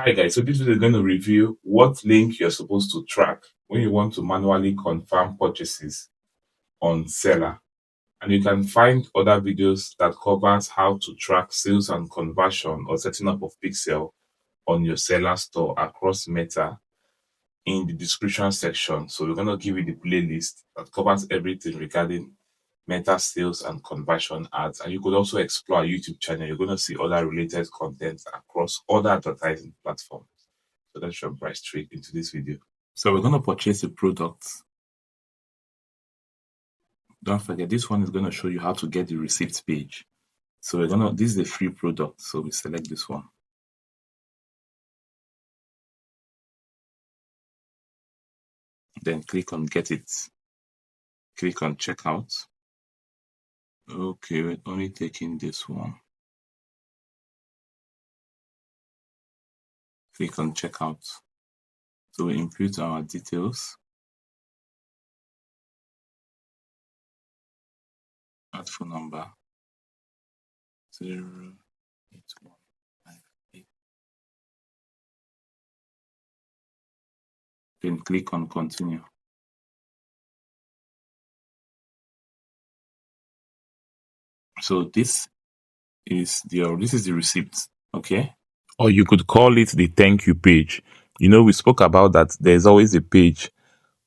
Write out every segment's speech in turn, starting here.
Hi guys, so this video is going to review what link you're supposed to track when you want to manually confirm purchases on Selar. And you can find other videos that covers how to track sales and conversion or setting up of pixel on your Selar store across Meta in the description section. So we're going to give you the playlist that covers everything regarding Meta sales and conversion ads. And you could also explore our YouTube channel. You're going to see other related content across other advertising platforms. So let's jump right straight into this video. So we're going to purchase a product. Don't forget, this one is going to show you how to get the receipt page. So this is a free product. So we select this one. Then click on get it. Click on checkout. Okay, we're only taking this one. Click on checkout. So we input our details. Add phone number 08158. Then click on continue. So this is the receipt, okay? Or you could call it the thank you page. You know, we spoke about that there's always a page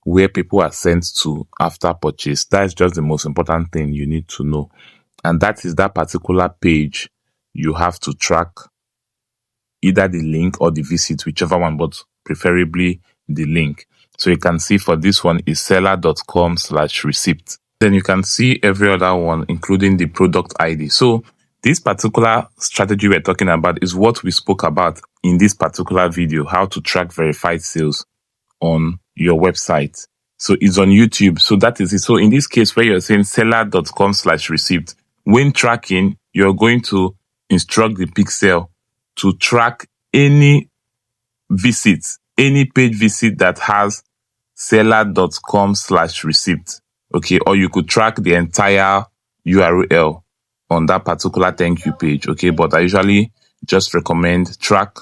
where people are sent to after purchase. That's just the most important thing you need to know. And that is that particular page you have to track either the link or the visit, whichever one, but preferably the link. So you can see for this one is selar.com/receipt. Then you can see every other one, including the product ID. So this particular strategy we're talking about is what we spoke about in this particular video, how to track verified sales on your website. So it's on YouTube. So that is it. So in this case, where you're saying selar.com/receipt, when tracking, you're going to instruct the pixel to track any visit, any page visit that has selar.com/receipt. Okay, or you could track the entire URL on that particular thank you page. Okay, but I usually just recommend track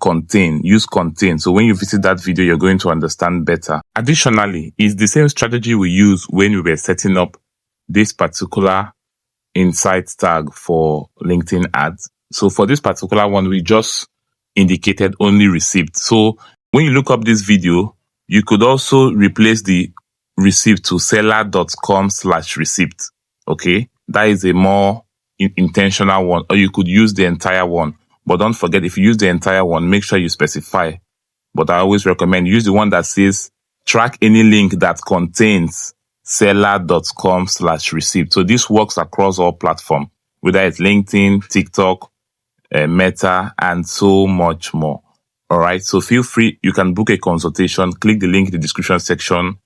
contain, use contain. So when you visit that video, you're going to understand better. Additionally, it's the same strategy we use when we were setting up this particular insight tag for LinkedIn ads. So for this particular one, we just indicated only receipt. So when you look up this video, you could also replace the receipt to selar.com/receipt. Okay, that is a more intentional one, or you could use the entire one. But don't forget, if you use the entire one, make sure you specify. But I always recommend use the one that says track any link that contains selar.com/receipt. So this works across all platforms, whether it's LinkedIn, TikTok, Meta, and so much more. All right. So feel free. You can book a consultation. Click the link in the description section.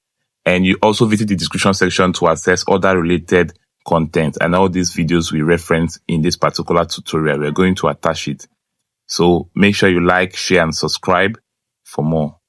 And you also visit the description section to access other related content. And all these videos we reference in this particular tutorial, we're going to attach it. So make sure you like, share, and subscribe for more.